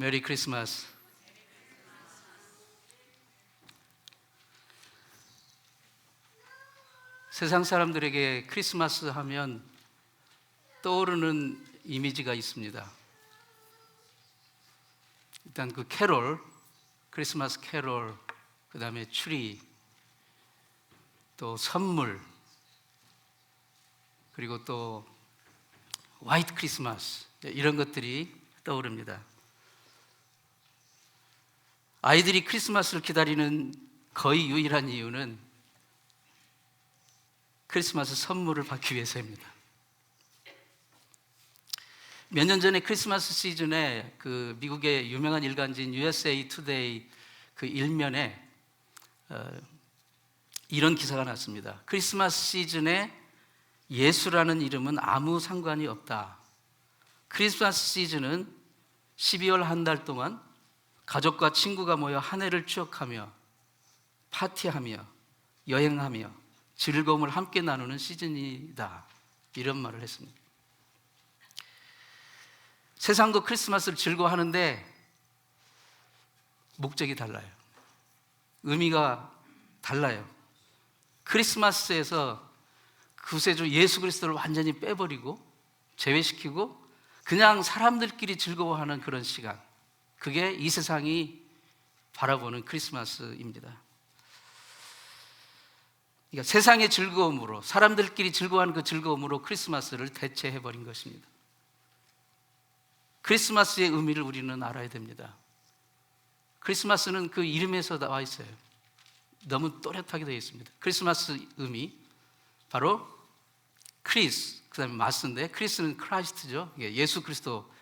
메리 크리스마스. 세상 사람들에게 크리스마스 하면 떠오르는 이미지가 있습니다. 일단 그 캐롤, 크리스마스 캐롤, 그 다음에 추리, 또 선물, 그리고 또 화이트 크리스마스, 이런 것들이 떠오릅니다. 아이들이 크리스마스를 기다리는 거의 유일한 이유는 크리스마스 선물을 받기 위해서입니다. 몇 년 전에 크리스마스 시즌에 그 미국의 유명한 일간지인 USA Today 그 일면에 이런 기사가 났습니다. 크리스마스 시즌에 예수라는 이름은 아무 상관이 없다. 크리스마스 시즌은 12월 한 달 동안 가족과 친구가 모여 한 해를 추억하며 파티하며 여행하며 즐거움을 함께 나누는 시즌이다. 이런 말을 했습니다. 세상도 크리스마스를 즐거워하는데 목적이 달라요. 의미가 달라요. 크리스마스에서 구세주 예수 그리스도를 완전히 빼버리고 제외시키고 그냥 사람들끼리 즐거워하는 그런 시간, 그게 이 세상이 바라보는 크리스마스입니다. 그러니까 세상의 즐거움으로, 사람들끼리 즐거워하는 그 즐거움으로 크리스마스를 대체해버린 것입니다. 크리스마스의 의미를 우리는 알아야 됩니다. 크리스마스는 그 이름에서 나와 있어요. 너무 또렷하게 되어 있습니다. 크리스마스 의미, 바로 크리스, 그 다음에 마스인데, 크리스는 크라이스트죠. 예수 그리스도,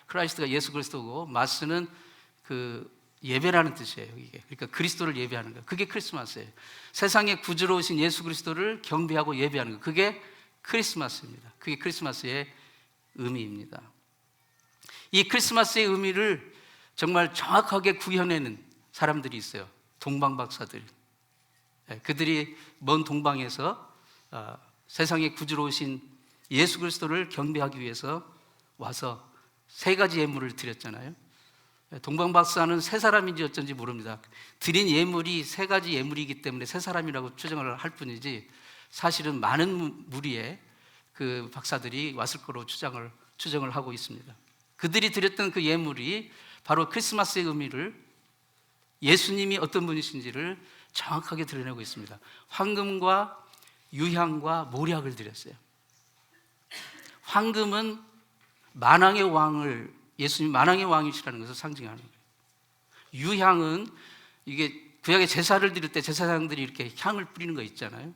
크라이스트가 예수 그리스도고, 마스는 그 예배라는 뜻이에요. 이게. 그러니까 그리스도를 예배하는 거. 그게 크리스마스예요. 세상에 구주로 오신 예수 그리스도를 경배하고 예배하는 거. 그게 크리스마스입니다. 그게 크리스마스의 의미입니다. 이 크리스마스의 의미를 정말 정확하게 구현해낸 사람들이 있어요. 동방박사들. 그들이 먼 동방에서 세상에 구주로 오신 예수 그리스도를 경배하기 위해서 와서 세 가지 예물을 드렸잖아요. 동방박사는 세 사람인지 어쩐지 모릅니다. 드린 예물이 세 가지 예물이기 때문에 세 사람이라고 추정을 할 뿐이지 사실은 많은 무리의 그 박사들이 왔을 거로 추정을 하고 있습니다. 그들이 드렸던 그 예물이 바로 크리스마스의 의미를, 예수님이 어떤 분이신지를 정확하게 드러내고 있습니다. 황금과 유향과 모략을 드렸어요. 황금은 만왕의 왕을, 예수님 만왕의 왕이시라는 것을 상징하는 거예요. 유향은 이게 구약의 제사를 드릴 때 제사장들이 이렇게 향을 뿌리는 거 있잖아요.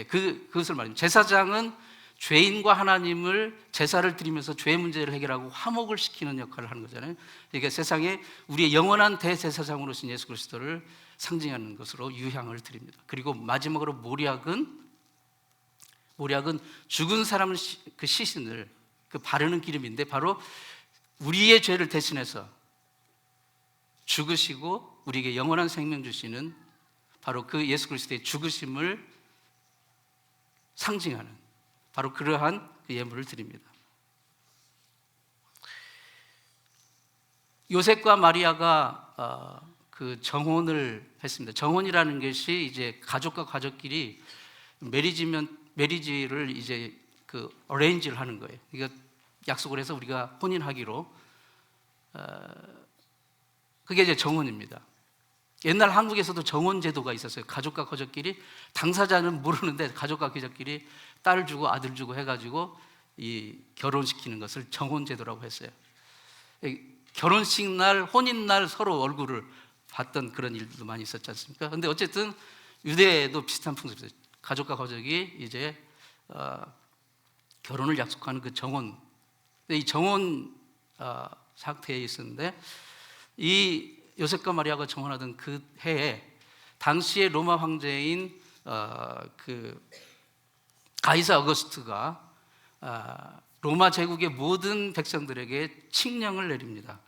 그것을 말합니다. 제사장은 죄인과 하나님을 제사를 드리면서 죄 문제를 해결하고 화목을 시키는 역할을 하는 거잖아요. 그러니까 세상에 우리의 영원한 대제사장으로 오신 예수 그리스도를 상징하는 것으로 유향을 드립니다. 그리고 마지막으로 모략은 죽은 사람 그 시신을 그 바르는 기름인데, 바로 우리의 죄를 대신해서 죽으시고 우리에게 영원한 생명 주시는 바로 그 예수 그리스도의 죽으심을 상징하는 바로 그러한 그 예물을 드립니다. 요셉과 마리아가 그 정혼을 했습니다. 정혼이라는 것이 이제 가족과 가족끼리 메리지를 이제 그 어레인지를 하는 거예요. 그러니까 약속을 해서 우리가 혼인하기로, 그게 이제 정혼입니다. 옛날 한국에서도 정혼 제도가 있었어요. 가족과 가족끼리, 당사자는 모르는데 가족과 가족끼리 딸 주고 아들 주고 해가지고 이 결혼시키는 것을 정혼 제도라고 했어요. 결혼식 날, 혼인 날 서로 얼굴을 봤던 그런 일도 많이 있었지 않습니까? 그런데 어쨌든 유대에도 비슷한 풍습이 있어요. 가족과 가족이 이제 결혼을 약속하는 그 정혼. 이 정혼 상태에 있었는데, 이 요셉과 마리아가 정혼하던 그 해에 당시의 로마 황제인 그 가이사 어거스트가 로마 제국의 모든 백성들에게 칙령을 내립니다.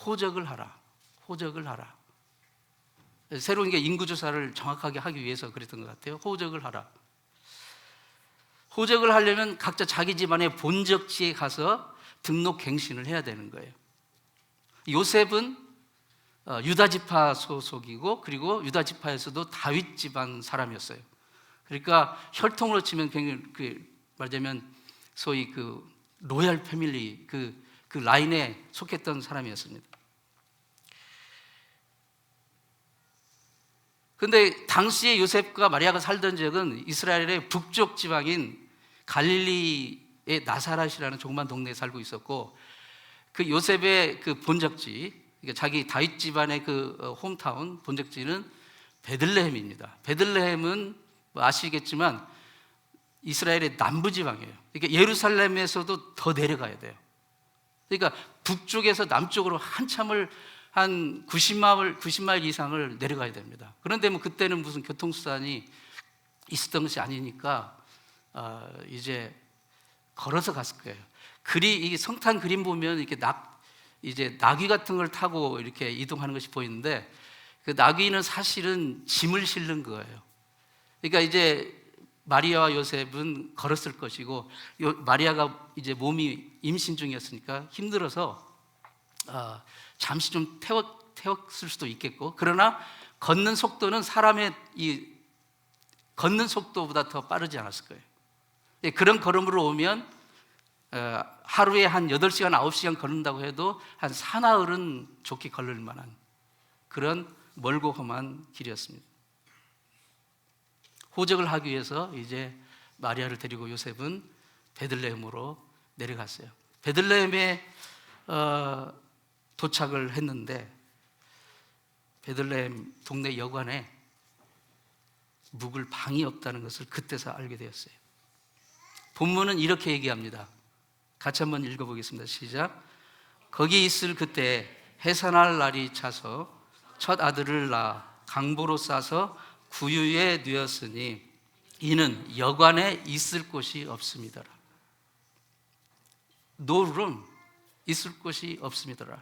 호적을 하라. 새로운 게 인구조사를 정확하게 하기 위해서 그랬던 것 같아요. 호적을 하라. 호적을 하려면 각자 자기 집안의 본적지에 가서 등록 갱신을 해야 되는 거예요. 요셉은 유다 지파 소속이고 그리고 유다 지파에서도 다윗 집안 사람이었어요. 그러니까 혈통으로 치면 굉장히 말하자면 소위 그 로얄 패밀리 그 라인에 속했던 사람이었습니다. 근데 당시에 요셉과 마리아가 살던 지역은 이스라엘의 북쪽 지방인 갈릴리의 나사렛이라는 조그만 동네에 살고 있었고, 그 요셉의 그 본적지, 그러니까 자기 다윗 집안의 그 홈타운 본적지는 베들레헴입니다. 베들레헴은 뭐 아시겠지만 이스라엘의 남부 지방이에요. 그러니까 예루살렘에서도 더 내려가야 돼요. 그러니까 북쪽에서 남쪽으로 한참을 한 90마일 이상을 내려가야 됩니다. 그런데 뭐 그때는 무슨 교통수단이 있었던 것이 아니니까 이제 걸어서 갔을 거예요. 이 성탄 그림 보면 이렇게 이제 나귀 같은 걸 타고 이렇게 이동하는 것이 보이는데, 그 나귀는 사실은 짐을 실는 거예요. 그러니까 이제 마리아와 요셉은 걸었을 것이고, 마리아가 이제 몸이 임신 중이었으니까 힘들어서 잠시 좀 태웠을 수도 있겠고, 그러나 걷는 속도는 사람의 걷는 속도보다 더 빠르지 않았을 거예요. 그런 걸음으로 오면 하루에 한 8시간, 9시간 걸는다고 해도 한 사나흘은 좋게 걸을 만한 그런 멀고 험한 길이었습니다. 호적을 하기 위해서 이제 마리아를 데리고 요셉은 베들레헴으로 내려갔어요. 베들레헴에 도착을 했는데 베들레헴 동네 여관에 묵을 방이 없다는 것을 그때서 알게 되었어요. 본문은 이렇게 얘기합니다. 같이 한번 읽어보겠습니다. 시작. 거기 있을 그때 해산할 날이 차서 첫 아들을 낳아 강보로 싸서 구유에 누였으니 이는 여관에 있을 곳이 없습니다라. No room, 있을 곳이 없습니다라.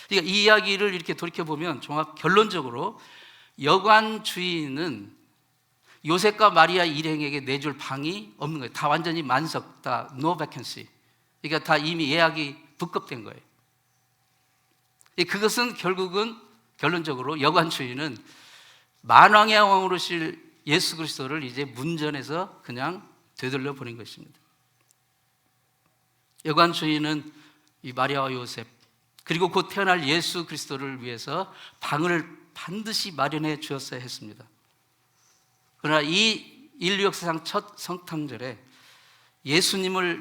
그러니까 이 이야기를 이렇게 돌이켜보면 결론적으로 여관 주인은 요셉과 마리아 일행에게 내줄 방이 없는 거예요. 다 완전히 만석, 다 no vacancy. 그러니까 다 이미 예약이 북급된 거예요. 그것은 결론적으로 여관 주인은 만왕의 왕으로 실 예수 그리스도를 이제 문전에서 그냥 되돌려 보낸 것입니다. 여관 주인은 이 마리아와 요셉 그리고 곧 태어날 예수 그리스도를 위해서 방을 반드시 마련해 주었어야 했습니다. 그러나 이 인류 역사상 첫 성탄절에 예수님을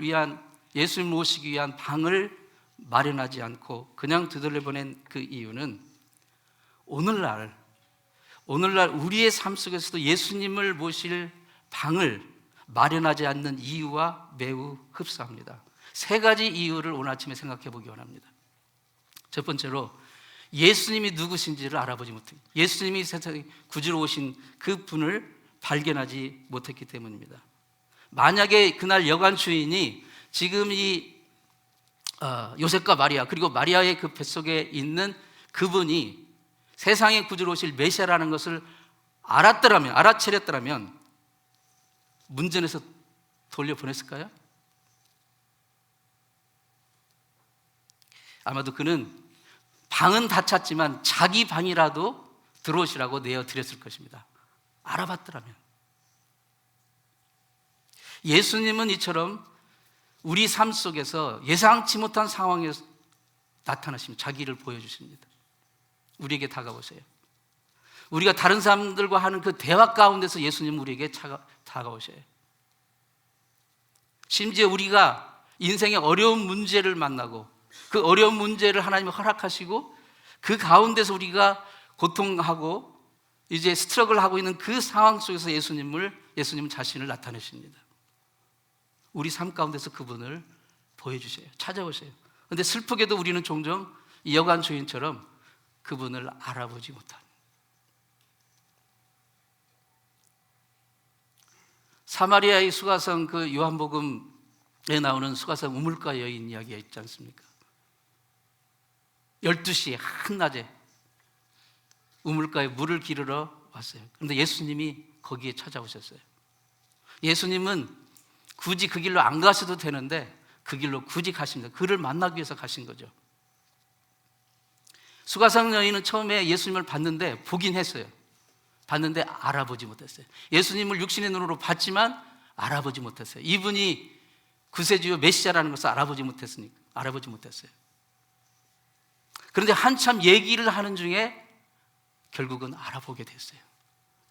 모시기 위한 방을 마련하지 않고 그냥 되돌려 보낸 그 이유는 오늘날 우리의 삶 속에서도 예수님을 모실 방을 마련하지 않는 이유와 매우 흡사합니다. 3가지 이유를 오늘 아침에 생각해 보기 원합니다. 첫 번째로 예수님이 누구신지를 알아보지 못합니다. 예수님이 세상에 구주로 오신 그 분을 발견하지 못했기 때문입니다. 만약에 그날 여관 주인이 지금 이 요셉과 마리아 그리고 마리아의 그 뱃속에 있는 그분이 세상에 구주로 오실 메시아라는 것을 알아차렸더라면 문전에서 돌려보냈을까요? 아마도 그는 방은 다 찼지만 자기 방이라도 들어오시라고 내어드렸을 것입니다. 알아봤더라면. 예수님은 이처럼 우리 삶 속에서 예상치 못한 상황에 나타나시면 자기를 보여주십니다. 우리에게 다가오세요. 우리가 다른 사람들과 하는 그 대화 가운데서 예수님 우리에게 다가오셔요. 심지어 우리가 인생의 어려운 문제를 만나고 그 어려운 문제를 하나님이 허락하시고 그 가운데서 우리가 고통하고 이제 스트러글하고 있는 그 상황 속에서 예수님 자신을 나타내십니다. 우리 삶 가운데서 그분을 보여주세요. 찾아오세요. 그런데 슬프게도 우리는 종종 이 여관 주인처럼 그분을 알아보지 못합니다. 사마리아의 수가성 그 요한복음에 나오는 수가성 우물가 여인 이야기가 있지 않습니까? 12시에 한낮에 우물가에 물을 기르러 왔어요. 그런데 예수님이 거기에 찾아오셨어요. 예수님은 굳이 그 길로 안 가셔도 되는데 그 길로 굳이 가십니다. 그를 만나기 위해서 가신 거죠. 수가성 여인은 처음에 예수님을 봤는데 보긴 했어요. 봤는데 알아보지 못했어요. 예수님을 육신의 눈으로 봤지만 알아보지 못했어요. 이분이 구세주요 메시아라는 것을 알아보지 못했어요. 그런데 한참 얘기를 하는 중에 결국은 알아보게 됐어요.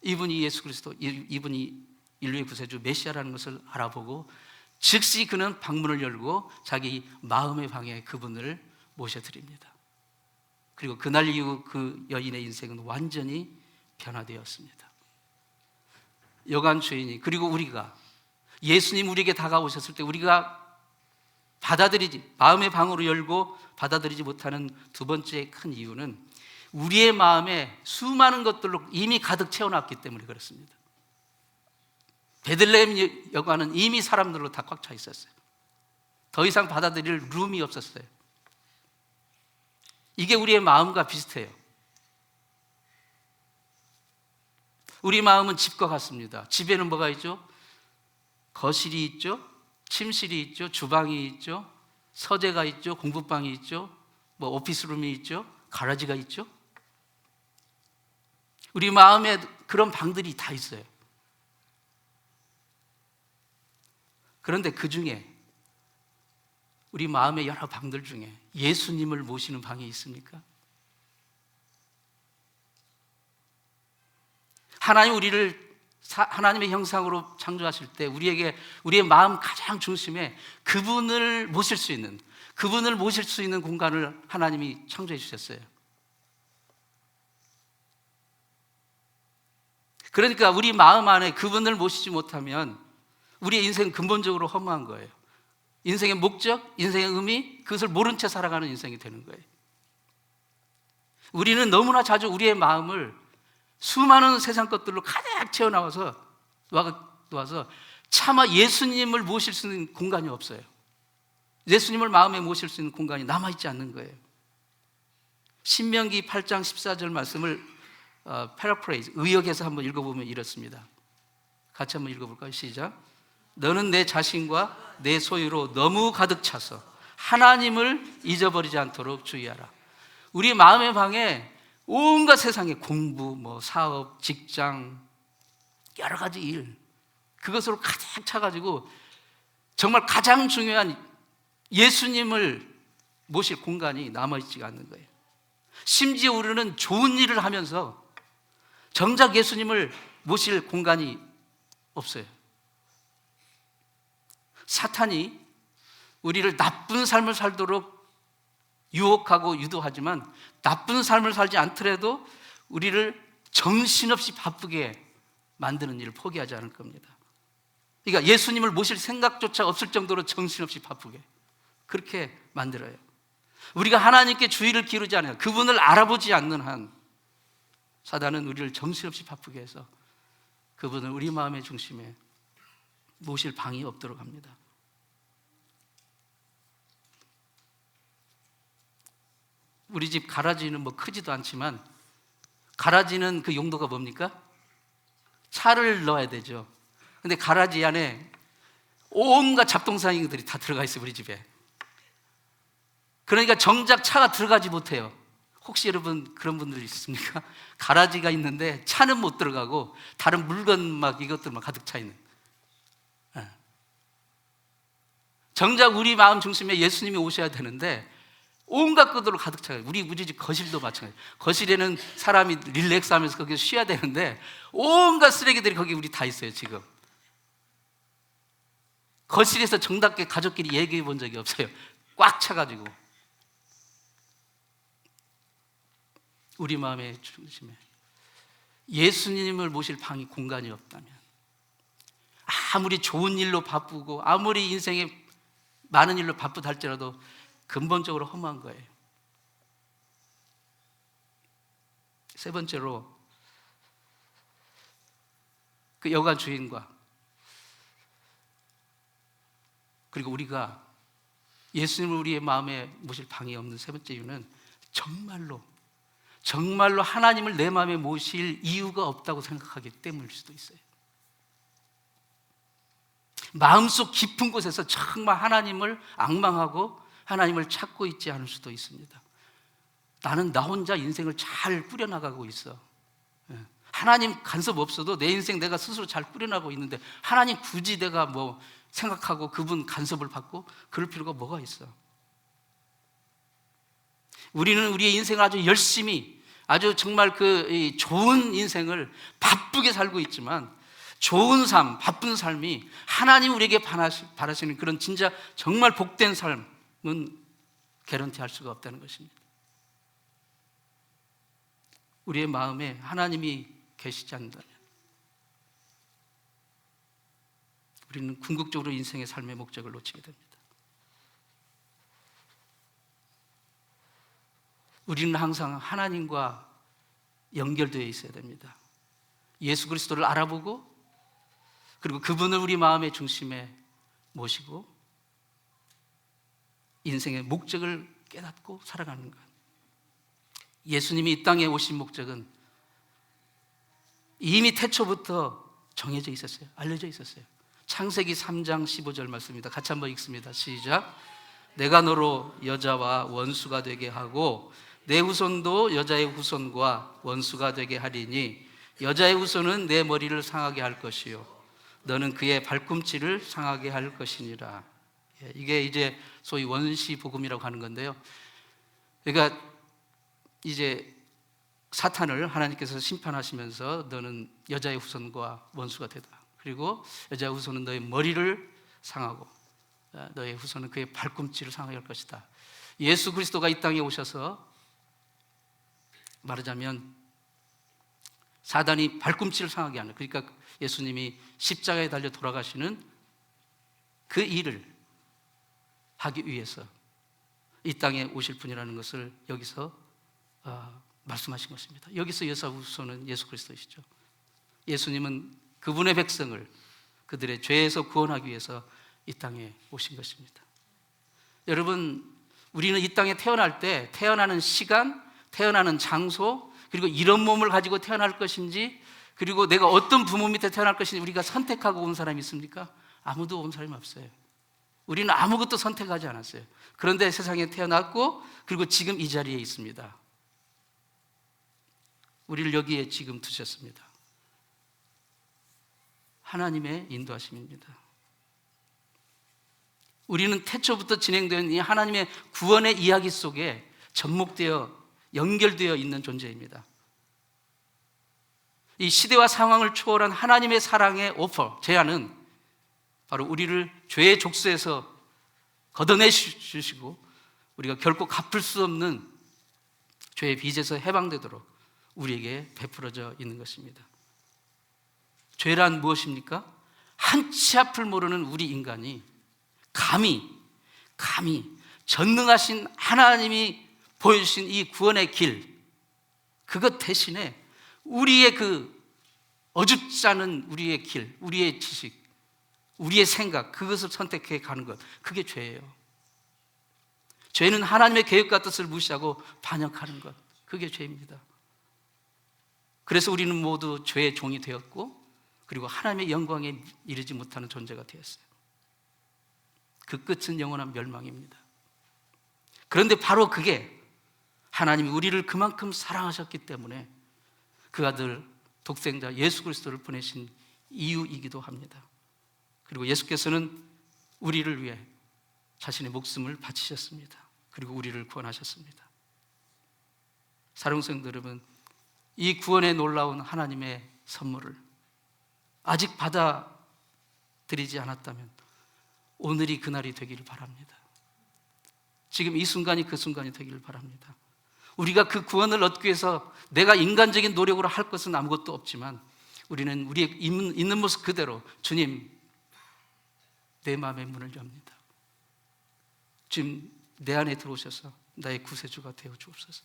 이분이 예수 그리스도, 이분이 인류의 구세주 메시아라는 것을 알아보고 즉시 그는 방문을 열고 자기 마음의 방에 그분을 모셔드립니다. 그리고 그날 이후 그 여인의 인생은 완전히 변화되었습니다. 여관 주인이, 그리고 우리가 예수님 우리에게 다가오셨을 때 우리가 마음의 방으로 열고 받아들이지 못하는 두 번째 큰 이유는 우리의 마음에 수많은 것들로 이미 가득 채워놨기 때문에 그렇습니다. 베들레헴 여관은 이미 사람들로 다 꽉 차 있었어요. 더 이상 받아들일 룸이 없었어요. 이게 우리의 마음과 비슷해요. 우리 마음은 집과 같습니다. 집에는 뭐가 있죠? 거실이 있죠, 침실이 있죠, 주방이 있죠, 서재가 있죠, 공부방이 있죠, 뭐 오피스룸이 있죠, 가라지가 있죠. 우리 마음에 그런 방들이 다 있어요. 그런데 그 중에 우리 마음의 여러 방들 중에 예수님을 모시는 방이 있습니까? 하나님 우리를 하나님의 형상으로 창조하실 때 우리에게 우리의 마음 가장 중심에 그분을 모실 수 있는 공간을 하나님이 창조해 주셨어요. 그러니까 우리 마음 안에 그분을 모시지 못하면 우리의 인생은 근본적으로 허무한 거예요. 인생의 목적, 인생의 의미, 그것을 모른 채 살아가는 인생이 되는 거예요. 우리는 너무나 자주 우리의 마음을 수많은 세상 것들로 가득 채워나와서 차마 예수님을 모실 수 있는 공간이 없어요. 예수님을 마음에 모실 수 있는 공간이 남아있지 않는 거예요. 신명기 8장 14절 말씀을 패러프레이즈, 의역해서 한번 읽어보면 이렇습니다. 같이 한번 읽어볼까요? 시작. 너는 내 자신과 내 소유로 너무 가득 차서 하나님을 잊어버리지 않도록 주의하라. 우리 마음의 방에 온갖 세상의 공부, 사업, 직장, 여러 가지 일, 그것으로 가득 차가지고 정말 가장 중요한 예수님을 모실 공간이 남아있지가 않는 거예요. 심지어 우리는 좋은 일을 하면서 정작 예수님을 모실 공간이 없어요. 사탄이 우리를 나쁜 삶을 살도록 유혹하고 유도하지만 나쁜 삶을 살지 않더라도 우리를 정신없이 바쁘게 만드는 일을 포기하지 않을 겁니다. 그러니까 예수님을 모실 생각조차 없을 정도로 정신없이 바쁘게 그렇게 만들어요. 우리가 하나님께 주의를 기울이지 않아요. 그분을 알아보지 않는 한 사단은 우리를 정신없이 바쁘게 해서 그분을 우리 마음의 중심에 모실 방이 없도록 합니다. 우리 집 가라지는 크지도 않지만 가라지는 그 용도가 뭡니까? 차를 넣어야 되죠. 근데 가라지 안에 온갖 잡동사니들이 다 들어가 있어요, 우리 집에. 그러니까 정작 차가 들어가지 못해요. 혹시 여러분 그런 분들 있습니까? 가라지가 있는데 차는 못 들어가고 다른 물건 이것들만 가득 차 있는. 정작 우리 마음 중심에 예수님이 오셔야 되는데 온갖 것들로 가득 차요. 우리 집 거실도 마찬가지예요. 거실에는 사람이 릴렉스하면서 거기서 쉬어야 되는데 온갖 쓰레기들이 거기 우리 다 있어요, 지금. 거실에서 정답게 가족끼리 얘기해 본 적이 없어요. 꽉 차가지고. 우리 마음의 중심에 예수님을 모실 방이 공간이 없다면 아무리 좋은 일로 바쁘고 아무리 인생에 많은 일로 바쁘다 할지라도 근본적으로 허무한 거예요. 세 번째로 그 여관 주인과 그리고 우리가 예수님을 우리의 마음에 모실 방이 없는 세 번째 이유는 정말로 하나님을 내 마음에 모실 이유가 없다고 생각하기 때문일 수도 있어요. 마음속 깊은 곳에서 정말 하나님을 앙망하고 하나님을 찾고 있지 않을 수도 있습니다. 나는 나 혼자 인생을 잘 꾸려나가고 있어. 하나님 간섭 없어도 내 인생 내가 스스로 잘 꾸려나가고 있는데 하나님 굳이 내가 뭐 생각하고 그분 간섭을 받고 그럴 필요가 뭐가 있어? 우리는 우리의 인생을 아주 열심히, 아주 정말 그 좋은 인생을 바쁘게 살고 있지만, 좋은 삶, 바쁜 삶이 하나님 우리에게 바라시는 그런 진짜 정말 복된 삶은 개런티할 수가 없다는 것입니다. 우리의 마음에 하나님이 계시지 않는다면 우리는 궁극적으로 인생의 삶의 목적을 놓치게 됩니다. 우리는 항상 하나님과 연결되어 있어야 됩니다. 예수 그리스도를 알아보고, 그리고 그분을 우리 마음의 중심에 모시고 인생의 목적을 깨닫고 살아가는 것. 예수님이 이 땅에 오신 목적은 이미 태초부터 정해져 있었어요. 알려져 있었어요. 창세기 3장 15절 말씀입니다. 같이 한번 읽습니다. 시작. 내가 너로 여자와 원수가 되게 하고 내 후손도 여자의 후손과 원수가 되게 하리니 여자의 후손은 내 머리를 상하게 할 것이요 너는 그의 발꿈치를 상하게 할 것이니라. 이게 이제 소위 원시 복음이라고 하는 건데요. 그러니까 이제 사탄을 하나님께서 심판하시면서 너는 여자의 후손과 원수가 되다. 그리고 여자의 후손은 너의 머리를 상하고 너의 후손은 그의 발꿈치를 상하게 할 것이다. 예수 그리스도가 이 땅에 오셔서 말하자면 사단이 발꿈치를 상하게 하는, 그러니까 예수님이 십자가에 달려 돌아가시는 그 일을 하기 위해서 이 땅에 오실 분이라는 것을 여기서 말씀하신 것입니다. 여기서 여자 후손은 예수 그리스도이시죠. 예수님은 그분의 백성을 그들의 죄에서 구원하기 위해서 이 땅에 오신 것입니다. 여러분, 우리는 이 땅에 태어날 때 태어나는 시간, 태어나는 장소, 그리고 이런 몸을 가지고 태어날 것인지, 그리고 내가 어떤 부모 밑에 태어날 것인지 우리가 선택하고 온 사람이 있습니까? 아무도 온 사람이 없어요. 우리는 아무것도 선택하지 않았어요. 그런데 세상에 태어났고, 그리고 지금 이 자리에 있습니다. 우리를 여기에 지금 두셨습니다. 하나님의 인도하심입니다. 우리는 태초부터 진행된 이 하나님의 구원의 이야기 속에 접목되어 연결되어 있는 존재입니다. 이 시대와 상황을 초월한 하나님의 사랑의 오퍼, 제안은 바로 우리를 죄의 족쇄에서 걷어내 주시고 우리가 결코 갚을 수 없는 죄의 빚에서 해방되도록 우리에게 베풀어져 있는 것입니다. 죄란 무엇입니까? 한치 앞을 모르는 우리 인간이 감히 전능하신 하나님이 보여주신 이 구원의 길, 그것 대신에 우리의 그 어줍지 않은 우리의 길, 우리의 지식, 우리의 생각, 그것을 선택해 가는 것, 그게 죄예요. 죄는 하나님의 계획과 뜻을 무시하고 반역하는 것, 그게 죄입니다. 그래서 우리는 모두 죄의 종이 되었고, 그리고 하나님의 영광에 이르지 못하는 존재가 되었어요. 그 끝은 영원한 멸망입니다. 그런데 바로 그게 하나님이 우리를 그만큼 사랑하셨기 때문에 그 아들 독생자 예수 그리스도를 보내신 이유이기도 합니다. 그리고 예수께서는 우리를 위해 자신의 목숨을 바치셨습니다. 그리고 우리를 구원하셨습니다. 사랑하는 성도 여러분, 이 구원의 놀라운 하나님의 선물을 아직 받아들이지 않았다면 오늘이 그날이 되기를 바랍니다. 지금 이 순간이 그 순간이 되기를 바랍니다. 우리가 그 구원을 얻기 위해서 내가 인간적인 노력으로 할 것은 아무것도 없지만 우리는 우리의 있는 모습 그대로 주님, 내 마음의 문을 엽니다. 지금 내 안에 들어오셔서 나의 구세주가 되어 주옵소서.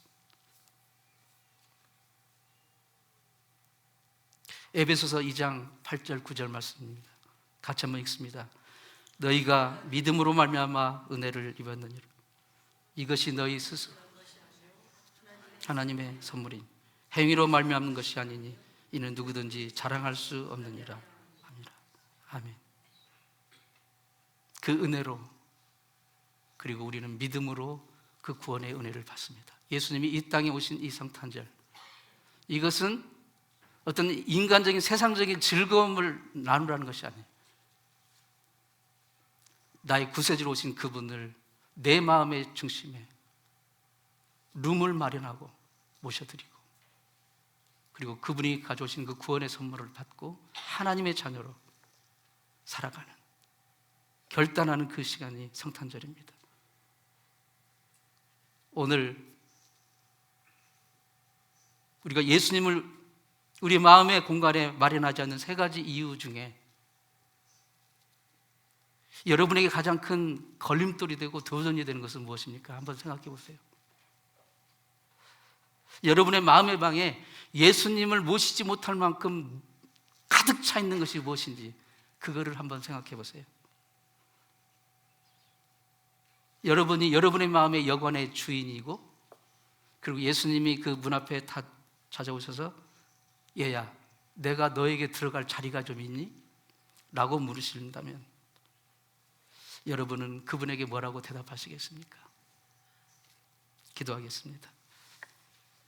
에베소서 2장 8절 9절 말씀입니다. 같이 한번 읽습니다. 너희가 믿음으로 말미암아 은혜를 입었느니라. 이것이 너희 스스로 하나님의 선물인 행위로 말미암는 것이 아니니 이는 누구든지 자랑할 수 없느니라. 아멘. 그 은혜로, 그리고 우리는 믿음으로 그 구원의 은혜를 받습니다. 예수님이 이 땅에 오신 이 성탄절, 이것은 어떤 인간적인 세상적인 즐거움을 나누라는 것이 아니에요. 나의 구세주로 오신 그분을 내 마음의 중심에 룸을 마련하고 모셔드리고, 그리고 그분이 가져오신 그 구원의 선물을 받고 하나님의 자녀로 살아가는, 결단하는 그 시간이 성탄절입니다. 오늘 우리가 예수님을 우리 마음의 공간에 마련하지 않는 세 가지 이유 중에 여러분에게 가장 큰 걸림돌이 되고 도전이 되는 것은 무엇입니까? 한번 생각해 보세요. 여러분의 마음의 방에 예수님을 모시지 못할 만큼 가득 차 있는 것이 무엇인지 그거를 한번 생각해 보세요. 여러분이 여러분의 마음의 여관의 주인이고, 그리고 예수님이 그 문 앞에 다 찾아오셔서 얘야, 내가 너에게 들어갈 자리가 좀 있니? 라고 물으신다면 여러분은 그분에게 뭐라고 대답하시겠습니까? 기도하겠습니다.